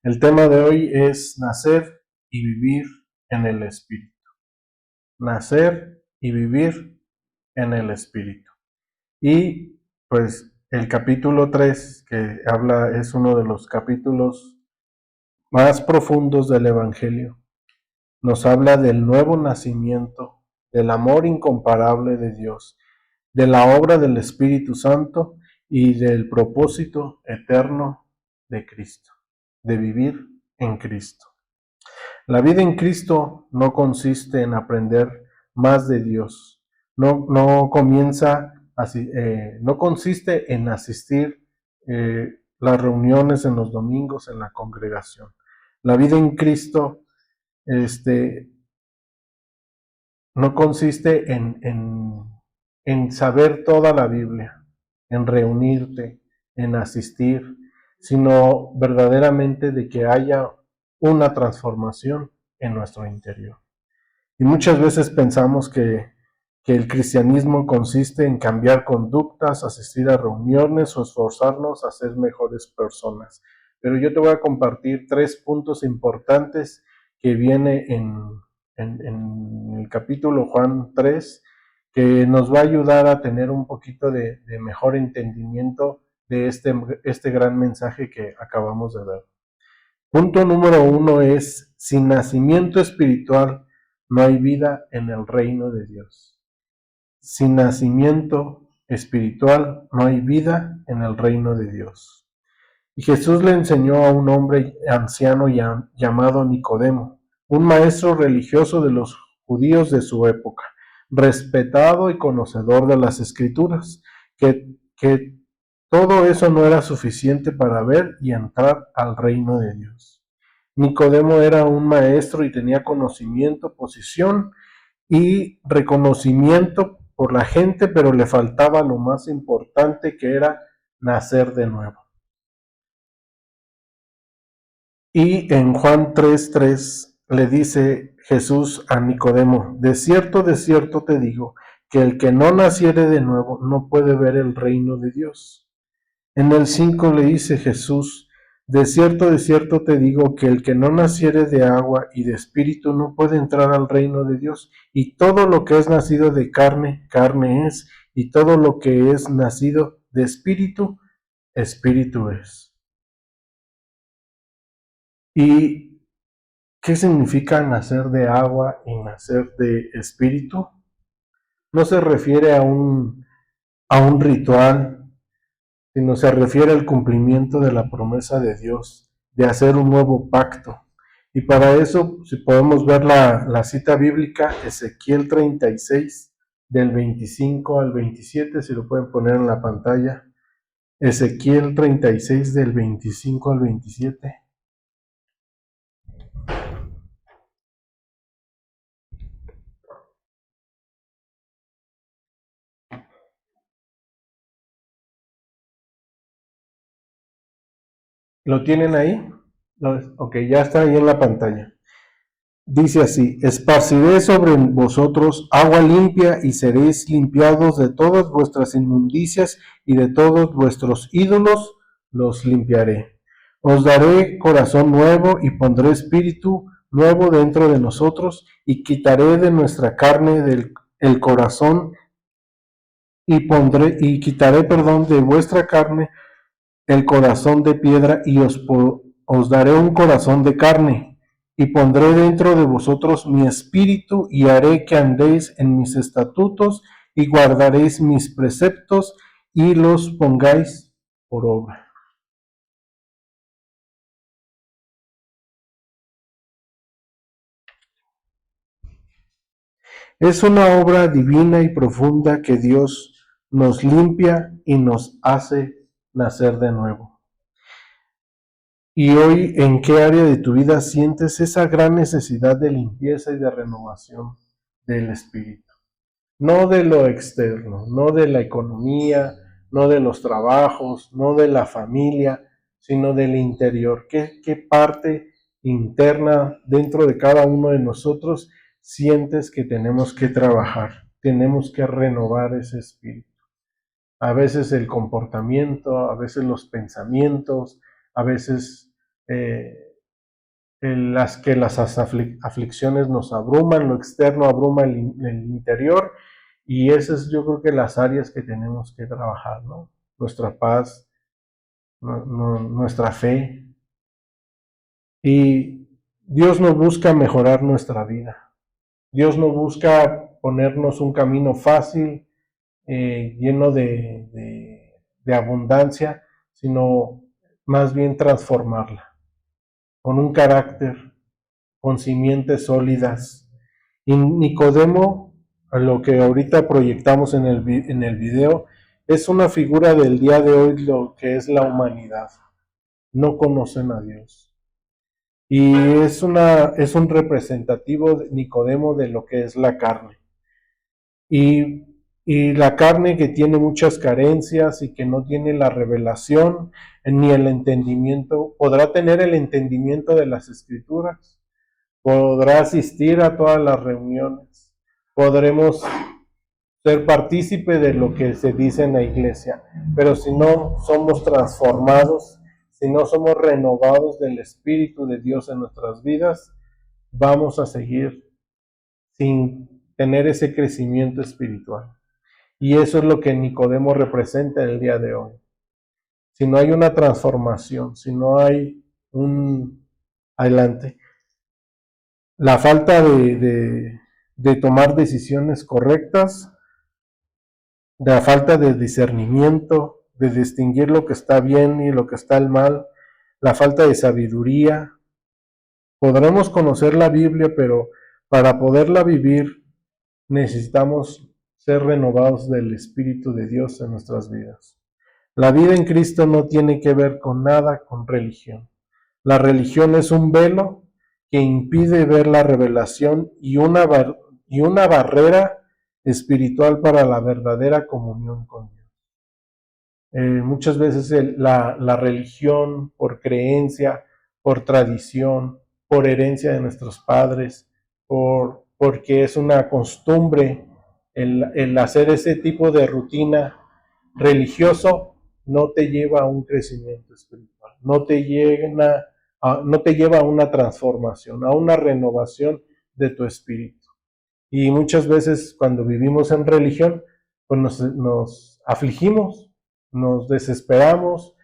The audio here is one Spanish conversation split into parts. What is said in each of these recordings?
El tema de hoy es nacer y vivir en el Espíritu. Nacer y vivir en el Espíritu. Y pues el capítulo 3 que habla es uno de los capítulos más profundos del Evangelio. Nos habla del nuevo nacimiento, del amor incomparable de Dios, de la obra del Espíritu Santo y del propósito eterno de Cristo, de vivir en Cristo. La vida en Cristo no consiste en aprender más de Dios, no consiste en asistir las reuniones en los domingos en la congregación. La vida en Cristo no consiste en saber toda la Biblia, en reunirte, en asistir, sino verdaderamente de que haya una transformación en nuestro interior. Y muchas veces pensamos que el cristianismo consiste en cambiar conductas, asistir a reuniones o esforzarnos a ser mejores personas. Pero yo te voy a compartir 3 puntos importantes que viene en el capítulo Juan 3, que nos va a ayudar a tener un poquito de mejor entendimiento de este gran mensaje que acabamos de ver. Punto número 1 es: sin nacimiento espiritual no hay vida en el reino de Dios. Sin nacimiento espiritual no hay vida en el reino de Dios. Y Jesús le enseñó a un hombre anciano llamado Nicodemo, un maestro religioso de los judíos de su época, respetado y conocedor de las Escrituras, que todo eso no era suficiente para ver y entrar al reino de Dios. Nicodemo era un maestro y tenía conocimiento, posición y reconocimiento por la gente, pero le faltaba lo más importante, que era nacer de nuevo. Y en Juan 3:3 le dice Jesús a Nicodemo: de cierto te digo, que el que no naciere de nuevo no puede ver el reino de Dios. En el 5 le dice Jesús: de cierto te digo, que el que no naciere de agua y de espíritu no puede entrar al reino de Dios. Y todo lo que es nacido de carne, carne es, y todo lo que es nacido de espíritu, espíritu es. ¿Y qué significa nacer de agua y nacer de espíritu? No se refiere a un ritual, sino se refiere al cumplimiento de la promesa de Dios, de hacer un nuevo pacto. Y para eso, si podemos ver la cita bíblica, Ezequiel 36, del 25 al 27, si lo pueden poner en la pantalla. Ezequiel 36, del 25 al 27. ¿Lo tienen ahí? Ok, ya está ahí en la pantalla. Dice así: esparciré sobre vosotros agua limpia y seréis limpiados de todas vuestras inmundicias, y de todos vuestros ídolos los limpiaré. Os daré corazón nuevo y pondré espíritu nuevo dentro de nosotros, y quitaré de nuestra carne el corazón y quitaré, de vuestra carne el corazón de piedra, y os daré un corazón de carne, y pondré dentro de vosotros mi espíritu, y haré que andéis en mis estatutos, y guardaréis mis preceptos, y los pongáis por obra. Es una obra divina y profunda que Dios nos limpia y nos hace nacer de nuevo. Y hoy, ¿en qué área de tu vida sientes esa gran necesidad de limpieza y de renovación del espíritu? no de lo externo, no de la economía, no de los trabajos, no de la familia, sino del interior. ¿Qué parte interna dentro de cada uno de nosotros sientes que tenemos que trabajar? Tenemos que renovar ese espíritu. A veces el comportamiento, a veces los pensamientos, a veces las aflicciones nos abruman, lo externo abruma el interior, y esas es, yo creo que las áreas que tenemos que trabajar, ¿no? Nuestra paz, nuestra fe. Y Dios no busca mejorar nuestra vida. Dios no busca ponernos un camino fácil, lleno de abundancia, sino más bien transformarla con un carácter, con simientes sólidas. Y Nicodemo, a lo que ahorita proyectamos en el video, es una figura del día de hoy, lo que es la humanidad. No conocen a Dios. Y es un representativo de Nicodemo de lo que es la carne. Y, y la carne que tiene muchas carencias y que no tiene la revelación ni el entendimiento, podrá tener el entendimiento de las escrituras, podrá asistir a todas las reuniones, podremos ser partícipe de lo que se dice en la iglesia, pero si no somos transformados, si no somos renovados del Espíritu de Dios en nuestras vidas, vamos a seguir sin tener ese crecimiento espiritual. Y eso es lo que Nicodemo representa el día de hoy. Si no hay una transformación, si no hay un adelante, la falta de tomar decisiones correctas, de la falta de discernimiento, de distinguir lo que está bien y lo que está mal, la falta de sabiduría. Podremos conocer la Biblia, pero para poderla vivir necesitamos ser renovados del Espíritu de Dios en nuestras vidas. La vida en Cristo no tiene que ver con nada con religión. La religión es un velo que impide ver la revelación y una barrera espiritual para la verdadera comunión con Dios. Muchas veces la religión, por creencia, por tradición, por herencia de nuestros padres, porque es una costumbre el hacer ese tipo de rutina religioso, no te lleva a un crecimiento espiritual, no te lleva a una transformación, a una renovación de tu espíritu. Y muchas veces cuando vivimos en religión, pues nos afligimos, nos desesperamos,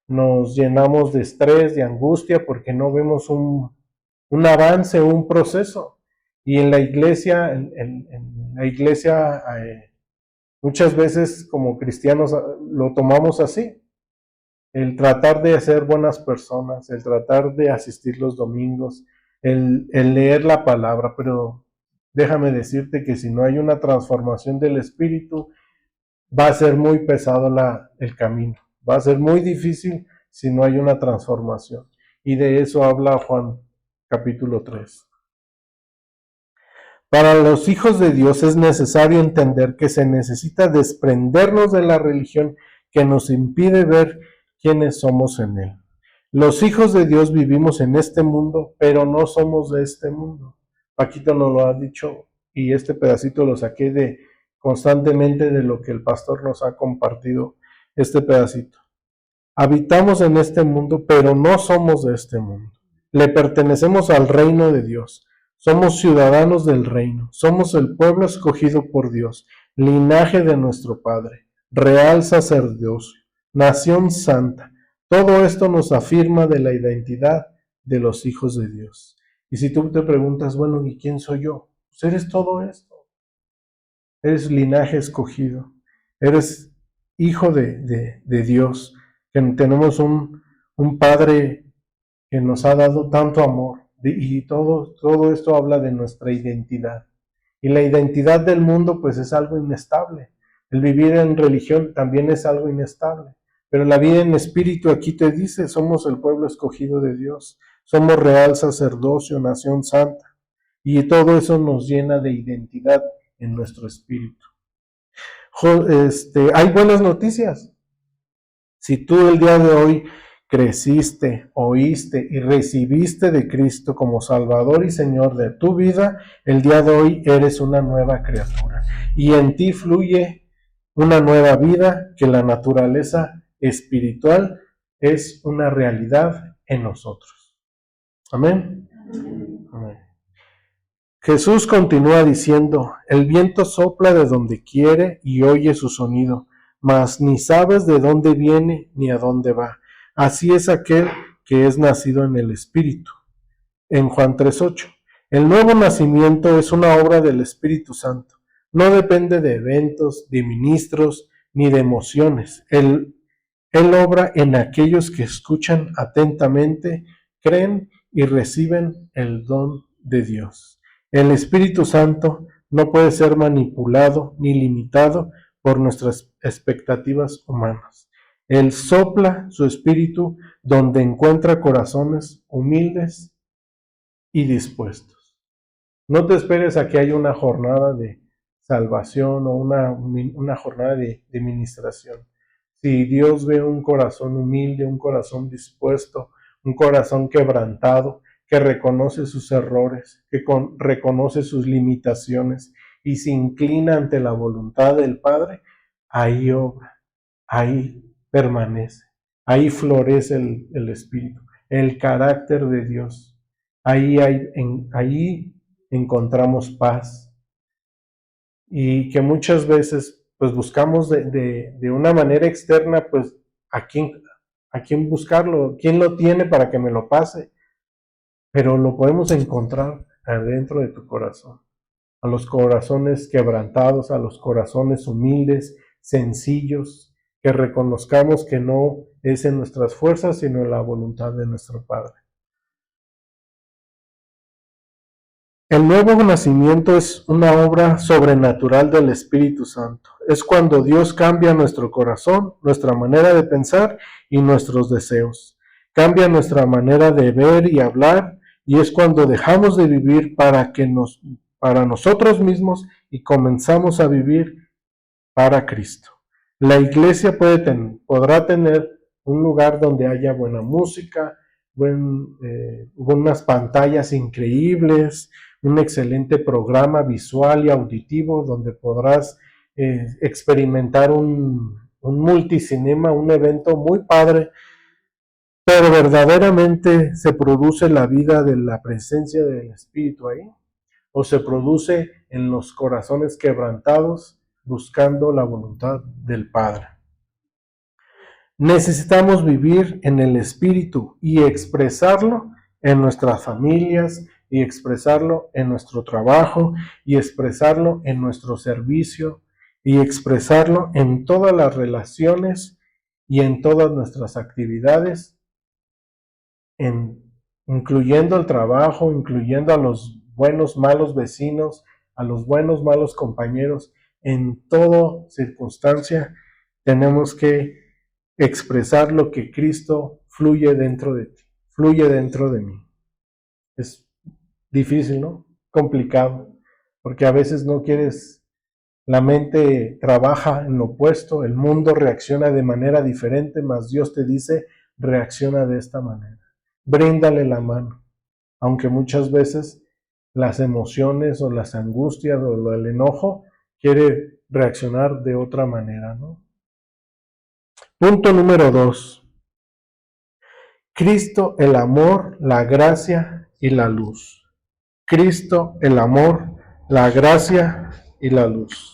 nos llenamos de estrés, de angustia, porque no vemos un avance, un proceso. Y en la iglesia, muchas veces como cristianos lo tomamos así. El tratar de ser buenas personas, el tratar de asistir los domingos, el leer la palabra, pero déjame decirte que si no hay una transformación del espíritu, va a ser muy pesado el camino, va a ser muy difícil si no hay una transformación. Y de eso habla Juan capítulo 3. Para los hijos de Dios es necesario entender que se necesita desprendernos de la religión que nos impide ver quiénes somos en Él. Los hijos de Dios vivimos en este mundo, pero no somos de este mundo. Paquito nos lo ha dicho y este pedacito lo saqué constantemente de lo que el pastor nos ha compartido, este pedacito. Habitamos en este mundo, pero no somos de este mundo. Le pertenecemos al reino de Dios. Somos ciudadanos del reino. Somos el pueblo escogido por Dios, linaje de nuestro Padre, real sacerdocio, nación santa. Todo esto nos afirma de la identidad de los hijos de Dios. Y si tú te preguntas, bueno, ¿y quién soy yo? Pues eres todo esto. Eres linaje escogido. Eres hijo de Dios. Que tenemos un Padre que nos ha dado tanto amor. Y todo esto habla de nuestra identidad. Y la identidad del mundo pues es algo inestable. El vivir en religión también es algo inestable. Pero la vida en espíritu aquí te dice, somos el pueblo escogido de Dios. Somos real sacerdocio, nación santa. Y todo eso nos llena de identidad en nuestro espíritu. Hay buenas noticias. Si tú el día de hoy creciste, oíste y recibiste de Cristo como Salvador y Señor de tu vida, el día de hoy eres una nueva criatura. Y en ti fluye una nueva vida, que la naturaleza espiritual es una realidad en nosotros. Amén. Amén. Jesús continúa diciendo: el viento sopla de donde quiere y oye su sonido, mas ni sabes de dónde viene ni a dónde va. Así es aquel que es nacido en el Espíritu. En Juan 3:8. El nuevo nacimiento es una obra del Espíritu Santo. No depende de eventos, de ministros, ni de emociones. Él obra en aquellos que escuchan atentamente, creen y reciben el don de Dios. El Espíritu Santo no puede ser manipulado ni limitado por nuestras expectativas humanas. Él sopla su espíritu donde encuentra corazones humildes y dispuestos. No te esperes a que haya una jornada de salvación o una jornada de ministración. Si Dios ve un corazón humilde, un corazón dispuesto, un corazón quebrantado, que reconoce sus errores, que reconoce sus limitaciones y se inclina ante la voluntad del Padre, ahí obra, ahí permanece, ahí florece el Espíritu, el carácter de Dios. Ahí encontramos paz, y que muchas veces pues buscamos de una manera externa, pues a quién buscarlo, quién lo tiene para que me lo pase, pero lo podemos encontrar adentro de tu corazón, a los corazones quebrantados, a los corazones humildes, sencillos, que reconozcamos que no es en nuestras fuerzas, sino en la voluntad de nuestro Padre. El nuevo nacimiento es una obra sobrenatural del Espíritu Santo. Es cuando Dios cambia nuestro corazón, nuestra manera de pensar y nuestros deseos. Cambia nuestra manera de ver y hablar, y es cuando dejamos de vivir para nosotros mismos y comenzamos a vivir para Cristo. La iglesia podrá tener un lugar donde haya buena música, unas pantallas increíbles, un excelente programa visual y auditivo donde podrás experimentar un multicinema, un evento muy padre, pero verdaderamente se produce la vida de la presencia del Espíritu ahí, o se produce en los corazones quebrantados buscando la voluntad del Padre. Necesitamos vivir en el Espíritu y expresarlo en nuestras familias, y expresarlo en nuestro trabajo, y expresarlo en nuestro servicio, y expresarlo en todas las relaciones y en todas nuestras actividades, incluyendo el trabajo, incluyendo a los buenos, malos vecinos, a los buenos, malos compañeros. En toda circunstancia tenemos que expresar lo que Cristo fluye dentro de ti, fluye dentro de mí. Es difícil, ¿no? Complicado, porque a veces no quieres, la mente trabaja en lo opuesto, el mundo reacciona de manera diferente, mas Dios te dice, reacciona de esta manera. Bríndale la mano, aunque muchas veces las emociones o las angustias o el enojo quiere reaccionar de otra manera, ¿no? Punto número 2. Cristo, el amor, la gracia y la luz. Cristo, el amor, la gracia y la luz.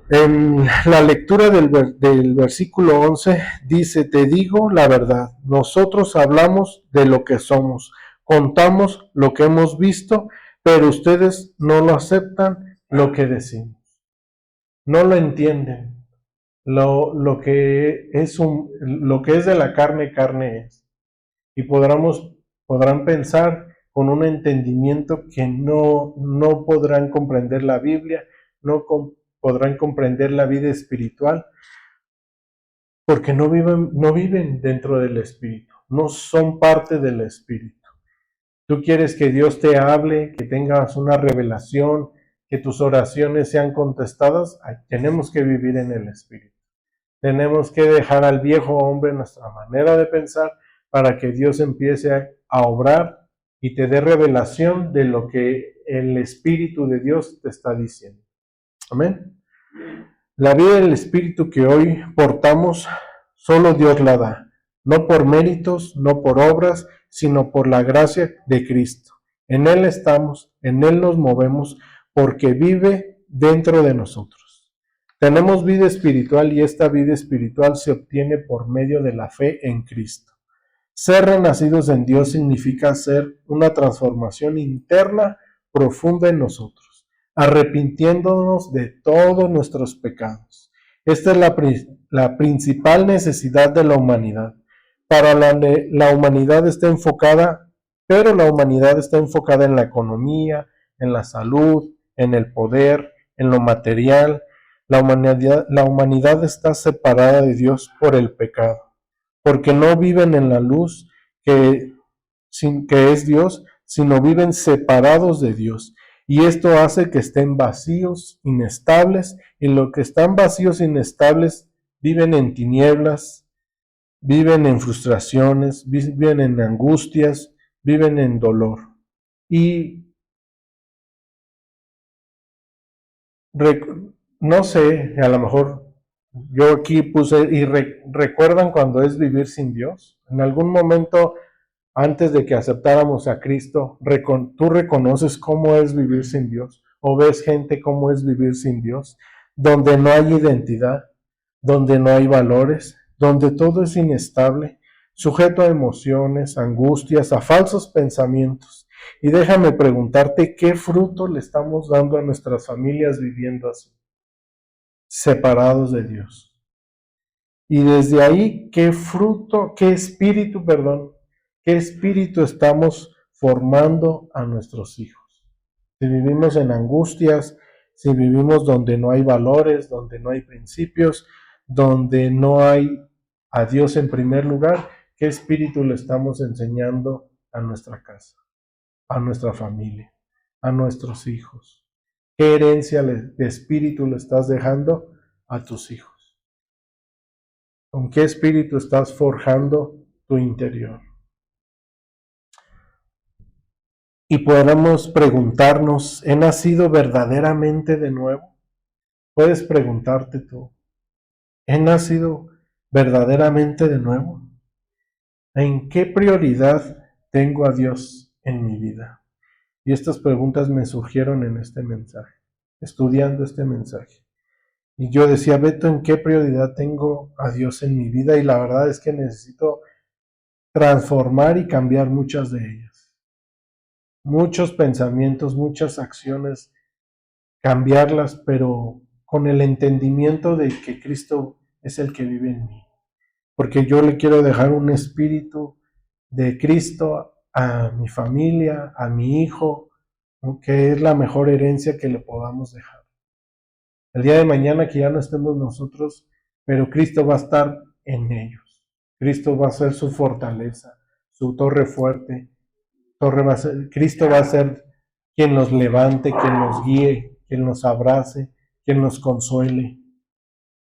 En la lectura del versículo 11 dice: te digo la verdad, nosotros hablamos de lo que somos, contamos lo que hemos visto, pero ustedes no lo aceptan lo que decimos. No lo entienden. Lo que es de la carne, carne es. Y podrán pensar con un entendimiento que no podrán comprender la Biblia, podrán comprender la vida espiritual, porque no viven dentro del Espíritu, no son parte del Espíritu. Tú quieres que Dios te hable, que tengas una revelación, que tus oraciones sean contestadas, tenemos que vivir en el Espíritu. Tenemos que dejar al viejo hombre nuestra manera de pensar para que Dios empiece a obrar y te dé revelación de lo que el Espíritu de Dios te está diciendo. Amén. La vida del Espíritu que hoy portamos, solo Dios la da, no por méritos, no por obras, sino por la gracia de Cristo. En Él estamos, en Él nos movemos, porque vive dentro de nosotros. Tenemos vida espiritual y esta vida espiritual se obtiene por medio de la fe en Cristo. Ser renacidos en Dios significa hacer una transformación interna profunda en nosotros, arrepintiéndonos de todos nuestros pecados. Esta es la principal necesidad de la humanidad. Para la humanidad está enfocada, pero la humanidad está enfocada en la economía, en la salud, en el poder, en lo material. La humanidad está separada de Dios por el pecado, porque no viven en la luz que es Dios, sino viven separados de Dios. Y esto hace que estén vacíos, inestables, y los que están vacíos, inestables, viven en tinieblas, viven en frustraciones, viven en angustias, viven en dolor. Y no sé, a lo mejor yo aquí puse, y recuerdan cuando es vivir sin Dios. En algún momento, antes de que aceptáramos a Cristo, tú reconoces cómo es vivir sin Dios, o ves gente cómo es vivir sin Dios, donde no hay identidad, donde no hay valores, donde todo es inestable, sujeto a emociones, angustias, a falsos pensamientos. Y déjame preguntarte, ¿qué fruto le estamos dando a nuestras familias viviendo así? Separados de Dios. Y desde ahí, ¿qué espíritu estamos formando a nuestros hijos? Si vivimos en angustias, si vivimos donde no hay valores, donde no hay principios, donde no hay a Dios en primer lugar, ¿qué espíritu le estamos enseñando a nuestra casa, a nuestra familia, a nuestros hijos? ¿Qué herencia de espíritu le estás dejando a tus hijos? ¿Con qué espíritu estás forjando tu interior? Y podamos preguntarnos, ¿he nacido verdaderamente de nuevo? Puedes preguntarte tú, ¿he nacido verdaderamente de nuevo? ¿En qué prioridad tengo a Dios en mi vida? Y estas preguntas me surgieron en este mensaje, estudiando este mensaje. Y yo decía, Beto, ¿en qué prioridad tengo a Dios en mi vida? Y la verdad es que necesito transformar y cambiar muchas de ellas. Muchos pensamientos, muchas acciones, cambiarlas, pero con el entendimiento de que Cristo es el que vive en mí. Porque yo le quiero dejar un espíritu de Cristo a mi familia, a mi hijo, que es la mejor herencia que le podamos dejar. El día de mañana que ya no estemos nosotros, pero Cristo va a estar en ellos. Cristo va a ser su fortaleza, su torre fuerte. Cristo va a ser quien los levante, quien los guíe, quien los abrace, quien los consuele.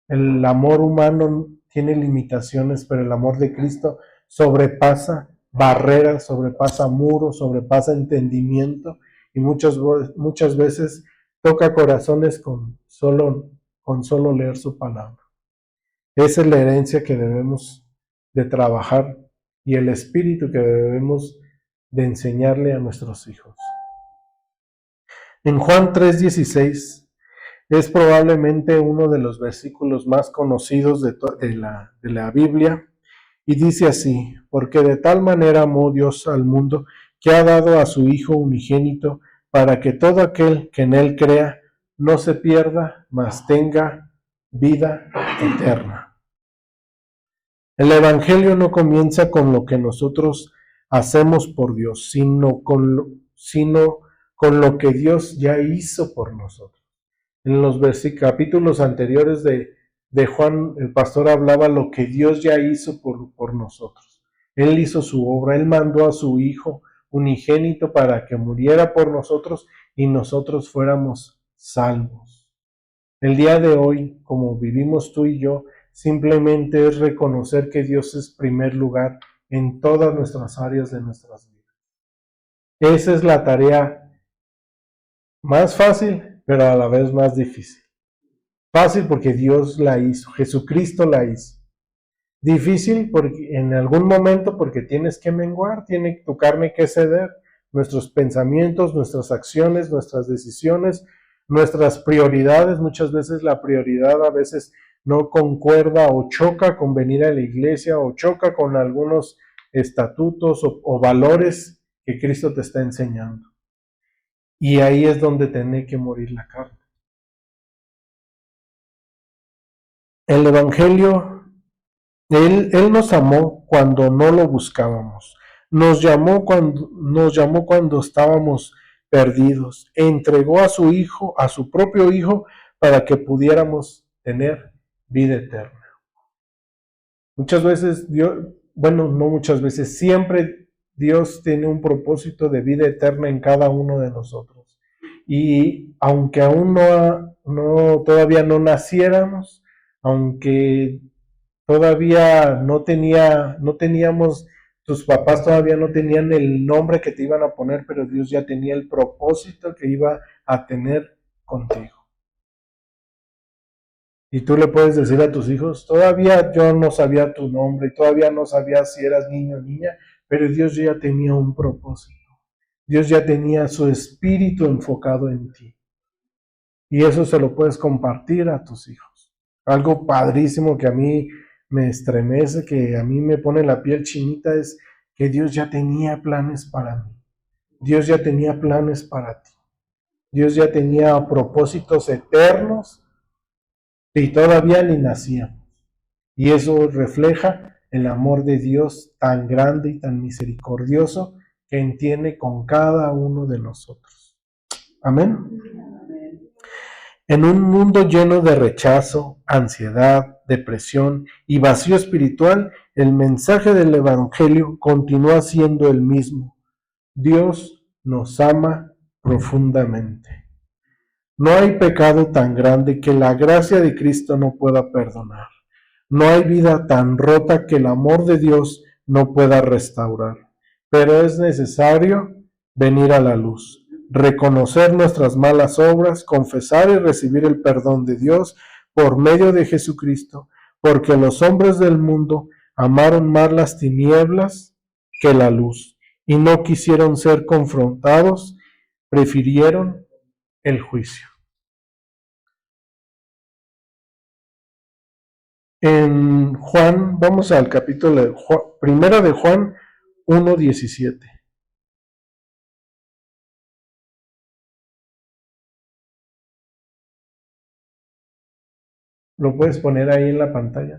El amor humano tiene limitaciones, pero el amor de Cristo sobrepasa barreras, sobrepasa muros, sobrepasa entendimiento y muchas veces toca corazones con solo leer su palabra. Esa es la herencia que debemos de trabajar y el espíritu que debemos de enseñarle a nuestros hijos. En Juan 3:16 es probablemente uno de los versículos más conocidos de la Biblia, y dice así: porque de tal manera amó Dios al mundo que ha dado a su Hijo unigénito, para que todo aquel que en él crea no se pierda, mas tenga vida eterna. El Evangelio no comienza con lo que nosotros hacemos por Dios, sino con lo que Dios ya hizo por nosotros. En los capítulos anteriores de Juan, el pastor hablaba lo que Dios ya hizo por nosotros. Él hizo su obra, Él mandó a su Hijo unigénito para que muriera por nosotros y nosotros fuéramos salvos. El día de hoy, como vivimos tú y yo, simplemente es reconocer que Dios es primer lugar en todas nuestras áreas de nuestras vidas. Esa es la tarea más fácil, pero a la vez más difícil. Fácil porque Dios la hizo, Jesucristo la hizo. Difícil porque en algún momento porque tienes que menguar, tiene tu carne que ceder, nuestros pensamientos, nuestras acciones, nuestras decisiones, nuestras prioridades. Muchas veces la prioridad a veces no concuerda o choca con venir a la iglesia o choca con algunos estatutos o valores que Cristo te está enseñando. Y ahí es donde tiene que morir la carne. El Evangelio, Él nos amó cuando no lo buscábamos. Nos llamó cuando estábamos perdidos. E entregó a su Hijo, a su propio Hijo, para que pudiéramos tener vida eterna. Muchas veces Dios, bueno, no muchas veces, siempre Dios tiene un propósito de vida eterna en cada uno de nosotros. Y aunque aún todavía no naciéramos, aunque todavía no teníamos, tus papás todavía no tenían el nombre que te iban a poner, pero Dios ya tenía el propósito que iba a tener contigo. Y tú le puedes decir a tus hijos, todavía yo no sabía tu nombre, todavía no sabía si eras niño o niña, pero Dios ya tenía un propósito. Dios ya tenía su espíritu enfocado en ti. Y eso se lo puedes compartir a tus hijos. Algo padrísimo que a mí me estremece, que a mí me pone la piel chinita, es que Dios ya tenía planes para mí. Dios ya tenía planes para ti. Dios ya tenía propósitos eternos y todavía ni nacíamos. Y eso refleja el amor de Dios tan grande y tan misericordioso que entiende con cada uno de nosotros. Amén. En un mundo lleno de rechazo, ansiedad, depresión y vacío espiritual, el mensaje del Evangelio continúa siendo el mismo. Dios nos ama profundamente. No hay pecado tan grande que la gracia de Cristo no pueda perdonar. No hay vida tan rota que el amor de Dios no pueda restaurar. Pero es necesario venir a la luz, reconocer nuestras malas obras, confesar y recibir el perdón de Dios por medio de Jesucristo, porque los hombres del mundo amaron más las tinieblas que la luz y no quisieron ser confrontados, prefirieron el juicio. En Juan, vamos al capítulo de Juan, primera de Juan 1:17. Lo puedes poner ahí en la pantalla.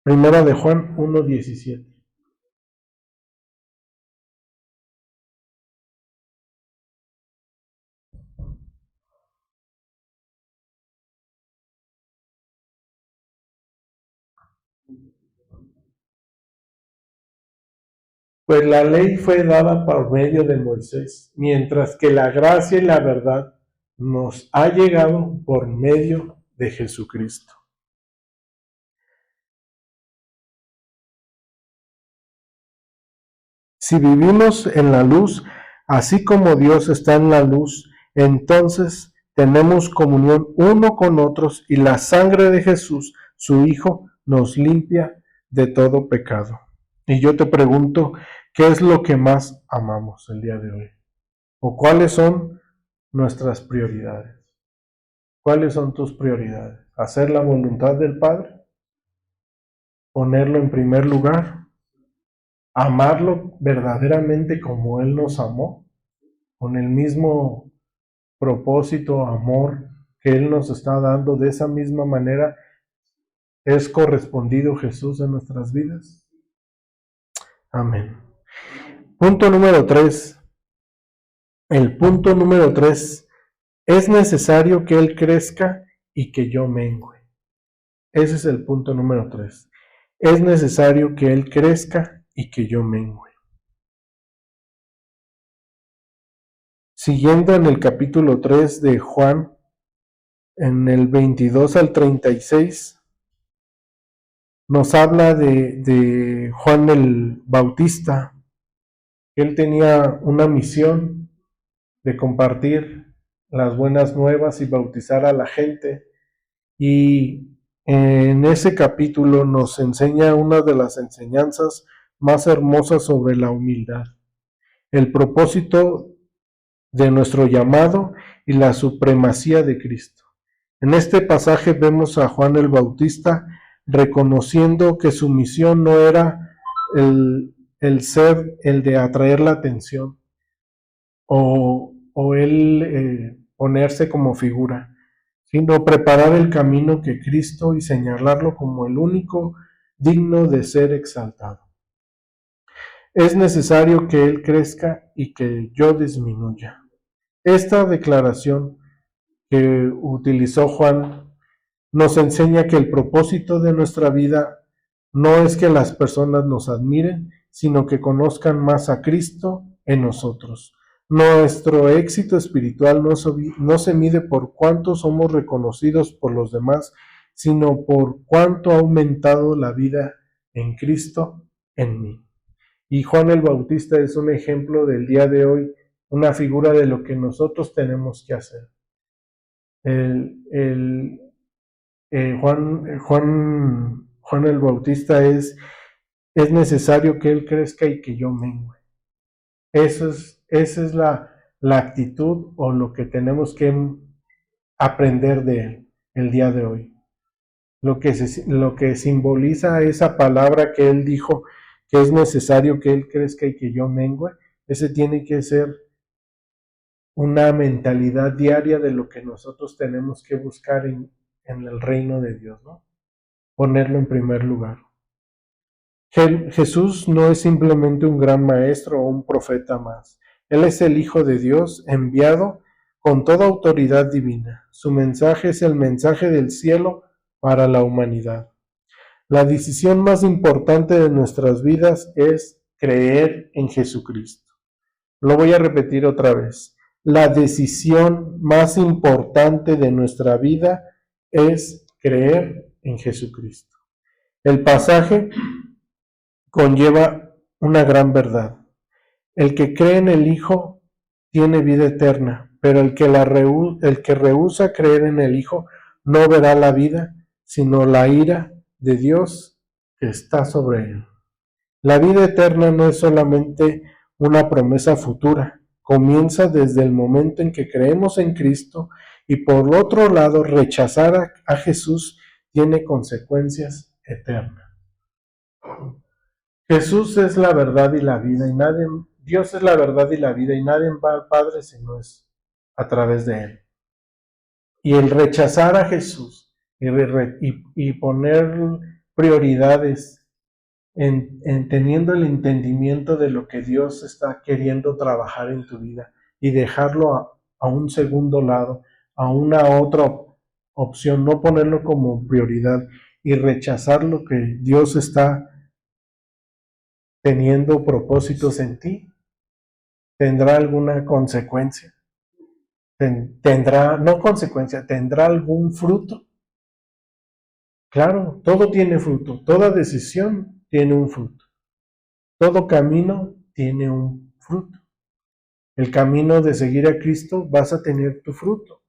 Primera de Juan 1:17. Pues la ley fue dada por medio de Moisés, mientras que la gracia y la verdad nos ha llegado por medio de Jesucristo. Si vivimos en la luz, así como Dios está en la luz, entonces tenemos comunión uno con otros y la sangre de Jesús, su Hijo, nos limpia de todo pecado. Y yo te pregunto, ¿qué es lo que más amamos el día de hoy? ¿O cuáles son nuestras prioridades? ¿Cuáles son tus prioridades? ¿Hacer la voluntad del Padre? ¿Ponerlo en primer lugar? ¿Amarlo verdaderamente como Él nos amó? Con el mismo propósito, amor que Él nos está dando, de esa misma manera es correspondido Jesús en nuestras vidas. Amén. Punto número 3. El punto número 3. Es necesario que Él crezca y que yo mengüe. Ese es el punto número 3. Es necesario que Él crezca y que yo mengüe. Siguiendo en el capítulo 3 de Juan, en el 22 al 36, nos habla de Juan el Bautista. Él tenía una misión de compartir las buenas nuevas y bautizar a la gente. Y en ese capítulo nos enseña una de las enseñanzas más hermosas sobre la humildad, el propósito de nuestro llamado y la supremacía de Cristo. En este pasaje vemos a Juan el Bautista reconociendo que su misión no era el de atraer la atención o el ponerse como figura, sino preparar el camino que Cristo y señalarlo como el único digno de ser exaltado. Es necesario que Él crezca y que yo disminuya. Esta declaración que utilizó Juan nos enseña que el propósito de nuestra vida no es que las personas nos admiren, sino que conozcan más a Cristo en nosotros. Nuestro éxito espiritual no se mide por cuánto somos reconocidos por los demás, sino por cuánto ha aumentado la vida en Cristo en mí. Y Juan el Bautista es un ejemplo del día de hoy, una figura de lo que nosotros tenemos que hacer. Juan el Bautista es necesario que Él crezca y que yo mengue. Esa es la actitud o lo que tenemos que aprender de Él el día de hoy. Lo que simboliza esa palabra que Él dijo, que es necesario que Él crezca y que yo mengue, ese tiene que ser una mentalidad diaria de lo que nosotros tenemos que buscar en el reino de Dios, ¿no? Ponerlo en primer lugar. Jesús no es simplemente un gran maestro o un profeta más. Él es el Hijo de Dios enviado con toda autoridad divina. Su mensaje es el mensaje del cielo para la humanidad. La decisión más importante de nuestras vidas es creer en Jesucristo. Lo voy a repetir otra vez. La decisión más importante de nuestra vida es creer en Jesucristo. El pasaje conlleva una gran verdad. El que cree en el Hijo tiene vida eterna, pero el que rehúsa creer en el Hijo no verá la vida, sino la ira de Dios que está sobre él. La vida eterna no es solamente una promesa futura, comienza desde el momento en que creemos en Cristo y por otro lado rechazar a Jesús tiene consecuencias eternas. Jesús es la verdad y la vida y Dios es la verdad y la vida y nadie va al Padre si no es a través de Él. Y el rechazar a Jesús y poner prioridades en teniendo el entendimiento de lo que Dios está queriendo trabajar en tu vida y dejarlo a un segundo lado, a una otra opción, no ponerlo como prioridad y rechazar lo que Dios está teniendo propósitos en ti, ¿tendrá alguna consecuencia? No consecuencia, ¿tendrá algún fruto? Claro, todo tiene fruto, toda decisión tiene un fruto, todo camino tiene un fruto. El camino de seguir a Cristo vas a tener tu fruto.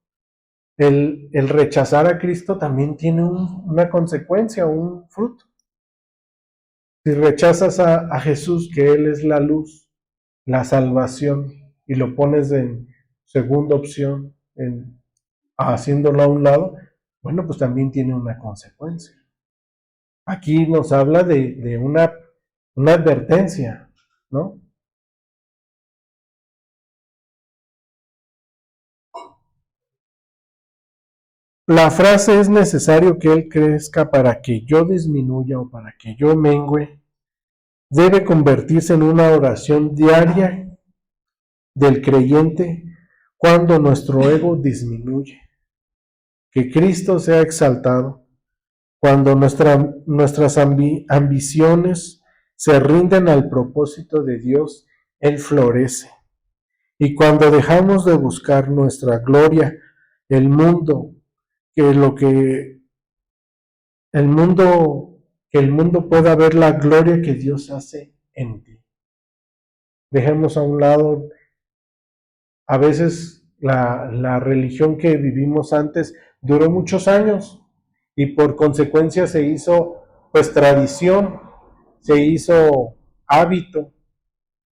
El rechazar a Cristo también tiene una consecuencia, un fruto. Si rechazas a Jesús, que Él es la luz, la salvación, y lo pones en segunda opción, haciéndolo a un lado, bueno, pues también tiene una consecuencia. Aquí nos habla de una advertencia, ¿no? La frase es necesario que Él crezca para que yo disminuya o para que yo mengüe, debe convertirse en una oración diaria del creyente cuando nuestro ego disminuye. Que Cristo sea exaltado. Cuando nuestras ambiciones se rinden al propósito de Dios, Él florece. Y cuando dejamos de buscar nuestra gloria, el mundo, que lo que el mundo, que el mundo pueda ver la gloria que Dios hace en ti. Dejemos a un lado, a veces la religión que vivimos antes duró muchos años y por consecuencia se hizo pues tradición, se hizo hábito,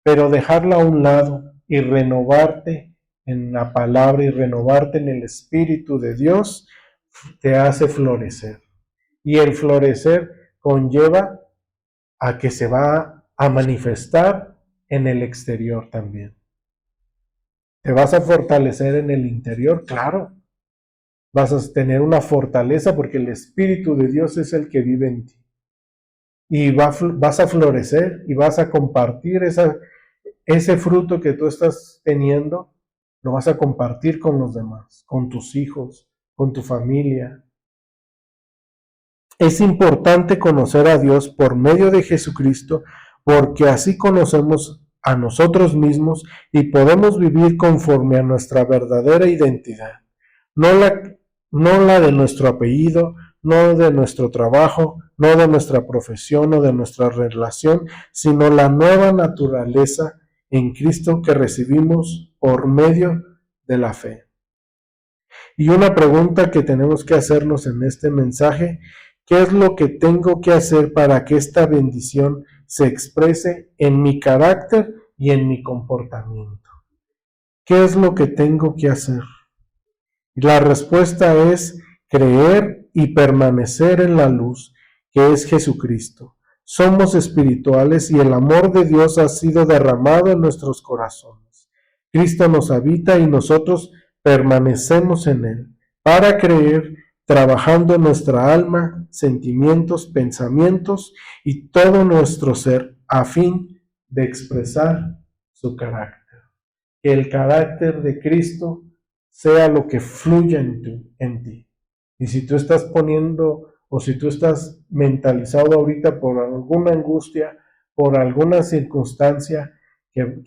pero dejarla a un lado y renovarte en la palabra y renovarte en el Espíritu de Dios te hace florecer. Y el florecer conlleva a que se va a manifestar en el exterior también. ¿Te vas a fortalecer en el interior? Claro. Vas a tener una fortaleza porque el Espíritu de Dios es el que vive en ti. Y vas a florecer y vas a compartir ese fruto que tú estás teniendo, lo vas a compartir con los demás, con tus hijos, con tu familia. Es importante conocer a Dios por medio de Jesucristo, porque así conocemos a nosotros mismos y podemos vivir conforme a nuestra verdadera identidad, no la de nuestro apellido, no de nuestro trabajo, no de nuestra profesión o de nuestra relación, sino la nueva naturaleza en Cristo que recibimos por medio de la fe. Y una pregunta que tenemos que hacernos en este mensaje: ¿qué es lo que tengo que hacer para que esta bendición se exprese en mi carácter y en mi comportamiento? ¿Qué es lo que tengo que hacer? La respuesta es creer y permanecer en la luz, que es Jesucristo. Somos espirituales y el amor de Dios ha sido derramado en nuestros corazones. Cristo nos habita y nosotros permanecemos en Él para creer, trabajando en nuestra alma, sentimientos, pensamientos y todo nuestro ser a fin de expresar su carácter. Que el carácter de Cristo sea lo que fluya en ti. Y si tú estás poniendo o si tú estás mentalizado ahorita por alguna angustia, por alguna circunstancia que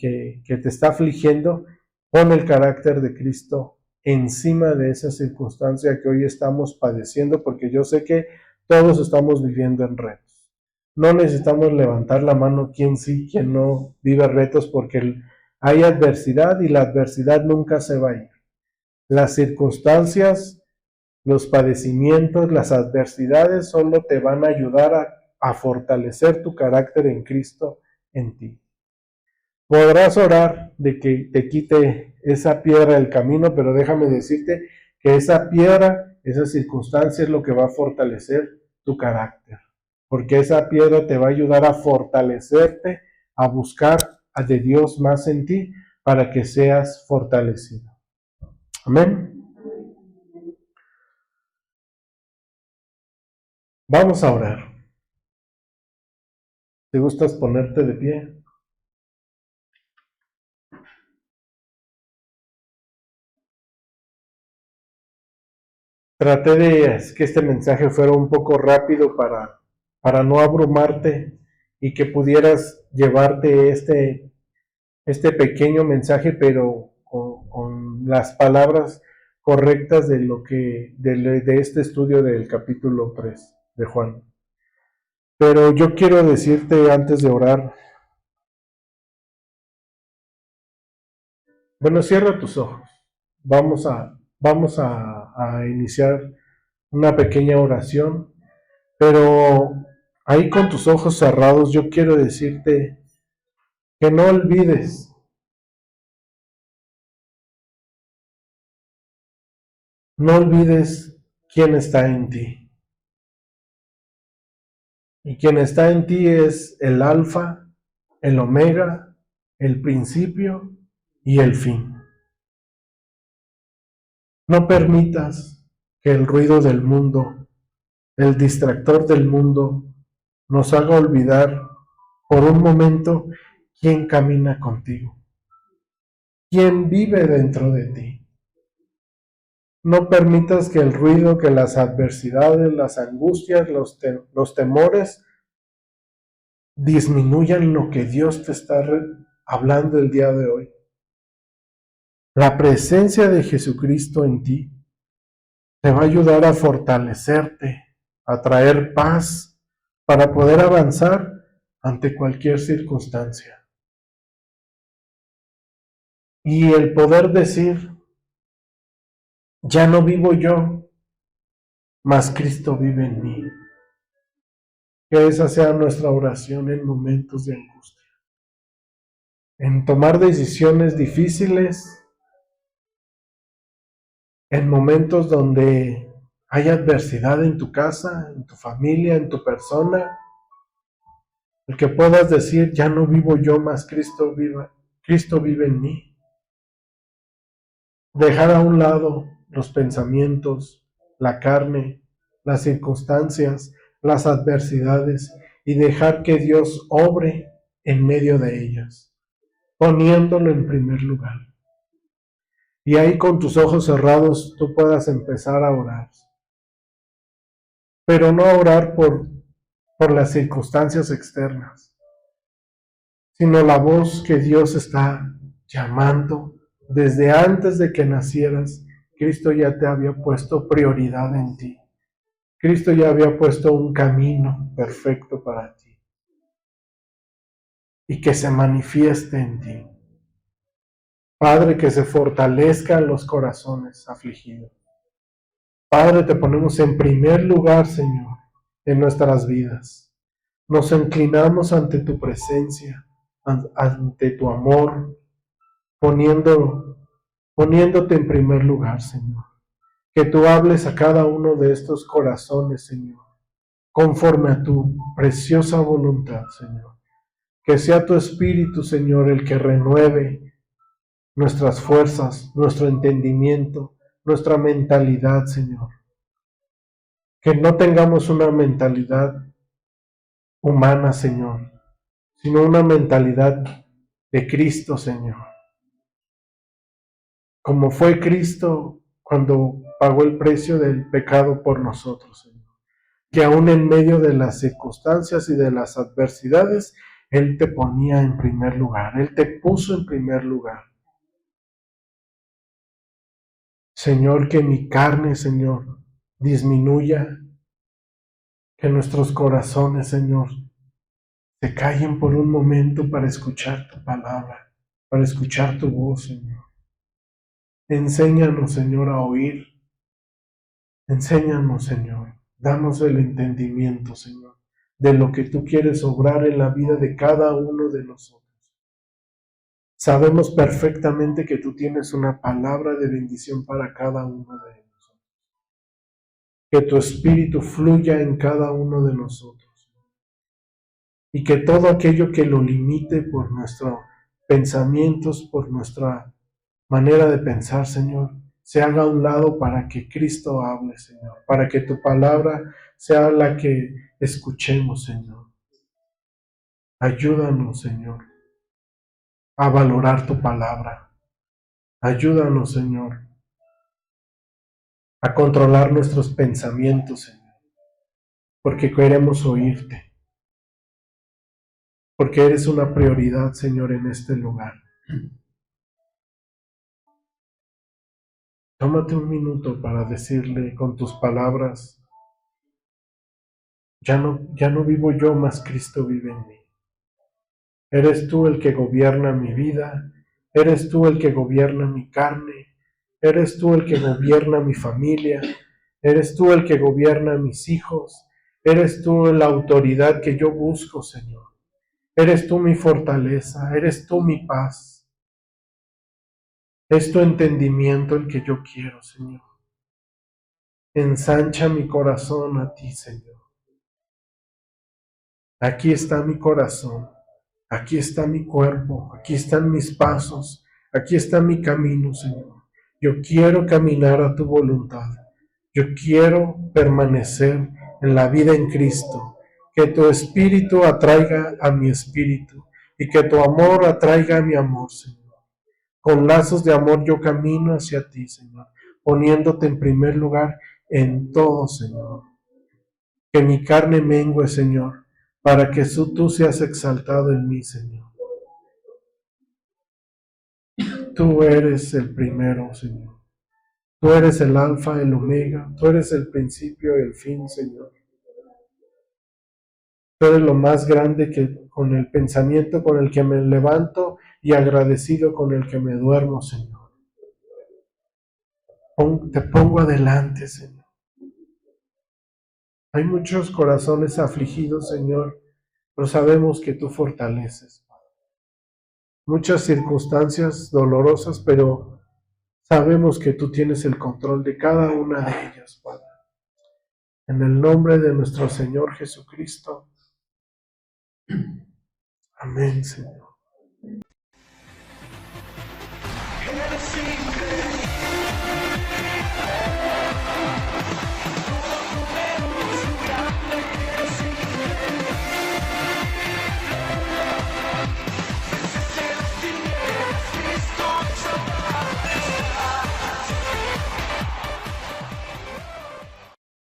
te está afligiendo, pon el carácter de Cristo encima de esa circunstancia que hoy estamos padeciendo, porque yo sé que todos estamos viviendo en retos. No necesitamos levantar la mano quién sí, quién no vive retos, porque hay adversidad y la adversidad nunca se va a ir. Las circunstancias, los padecimientos, las adversidades solo te van a ayudar a fortalecer tu carácter en Cristo en ti. Podrás orar de que te quite esa piedra del camino, pero déjame decirte que esa piedra, esa circunstancia es lo que va a fortalecer tu carácter, porque esa piedra te va a ayudar a fortalecerte, a buscar a de Dios más en ti para que seas fortalecido. Amén. Vamos a orar. ¿Te gustas ponerte de pie? Traté de que este mensaje fuera un poco rápido para no abrumarte y que pudieras llevarte este pequeño mensaje, pero con las palabras correctas de de este estudio del capítulo 3 de Juan. Pero yo quiero decirte antes de orar, bueno, cierra tus ojos. Vamos a iniciar una pequeña oración, pero ahí con tus ojos cerrados yo quiero decirte que no olvides quién está en ti. Y quien está en ti es el alfa, el omega, el principio y el fin. No permitas que el ruido del mundo, el distractor del mundo, nos haga olvidar por un momento quién camina contigo, quién vive dentro de ti. No permitas que el ruido, que las adversidades, las angustias, los temores disminuyan lo que Dios te está hablando el día de hoy. La presencia de Jesucristo en ti te va a ayudar a fortalecerte, a traer paz para poder avanzar ante cualquier circunstancia. Y el poder decir, ya no vivo yo, mas Cristo vive en mí. Que esa sea nuestra oración en momentos de angustia, en tomar decisiones difíciles, en momentos donde hay adversidad en tu casa, en tu familia, en tu persona, el que puedas decir, ya no vivo yo, mas Cristo vive en mí. Dejar a un lado los pensamientos, la carne, las circunstancias, las adversidades y dejar que Dios obre en medio de ellas, poniéndolo en primer lugar. Y ahí con tus ojos cerrados tú puedas empezar a orar. Pero no orar por las circunstancias externas, sino la voz que Dios está llamando desde antes de que nacieras. Cristo ya te había puesto prioridad en ti. Cristo ya había puesto un camino perfecto para ti y que se manifieste en ti. Padre, que se fortalezcan los corazones afligidos. Padre, te ponemos en primer lugar, Señor, en nuestras vidas. Nos inclinamos ante tu presencia, ante tu amor, poniéndote en primer lugar, Señor. Que tú hables a cada uno de estos corazones, Señor, conforme a tu preciosa voluntad, Señor. Que sea tu Espíritu, Señor, el que renueve nuestras fuerzas, nuestro entendimiento, nuestra mentalidad, Señor. Que no tengamos una mentalidad humana, Señor, sino una mentalidad de Cristo, Señor. Como fue Cristo cuando pagó el precio del pecado por nosotros, Señor. Que aún en medio de las circunstancias y de las adversidades, Él te ponía en primer lugar, Él te puso en primer lugar. Señor, que mi carne, Señor, disminuya, que nuestros corazones, Señor, se callen por un momento para escuchar tu palabra, para escuchar tu voz, Señor. Enséñanos, Señor, a oír. Enséñanos, Señor. Danos el entendimiento, Señor, de lo que tú quieres obrar en la vida de cada uno de nosotros. Sabemos perfectamente que tú tienes una palabra de bendición para cada uno de nosotros. Que tu espíritu fluya en cada uno de nosotros. Y que todo aquello que lo limite por nuestros pensamientos, por nuestra manera de pensar, Señor, se haga a un lado para que Cristo hable, Señor, para que tu palabra sea la que escuchemos, Señor. Ayúdanos, Señor, a valorar tu palabra. Ayúdanos, Señor, a controlar nuestros pensamientos, Señor, porque queremos oírte, porque eres una prioridad, Señor, en este lugar. Tómate un minuto para decirle con tus palabras, ya no vivo yo, mas Cristo vive en mí. Eres tú el que gobierna mi vida, eres tú el que gobierna mi carne, eres tú el que gobierna mi familia, eres tú el que gobierna mis hijos, eres tú la autoridad que yo busco, Señor. Eres tú mi fortaleza, eres tú mi paz. Es tu entendimiento el que yo quiero, Señor. Ensancha mi corazón a ti, Señor. Aquí está mi corazón, aquí está mi cuerpo, aquí están mis pasos, aquí está mi camino, Señor. Yo quiero caminar a tu voluntad. Yo quiero permanecer en la vida en Cristo. Que tu espíritu atraiga a mi espíritu y que tu amor atraiga a mi amor, Señor. Con lazos de amor yo camino hacia ti, Señor, poniéndote en primer lugar en todo, Señor. Que mi carne mengue, Señor, para que tú seas exaltado en mí, Señor. Tú eres el primero, Señor. Tú eres el alfa, el omega. Tú eres el principio y el fin, Señor. Tú eres lo más grande que con el pensamiento con el que me levanto y agradecido con el que me duermo, Señor. Te pongo adelante, Señor. Hay muchos corazones afligidos, Señor, pero sabemos que tú fortaleces. Muchas circunstancias dolorosas, pero sabemos que tú tienes el control de cada una de ellas, Padre. En el nombre de nuestro Señor Jesucristo. Amén, Señor.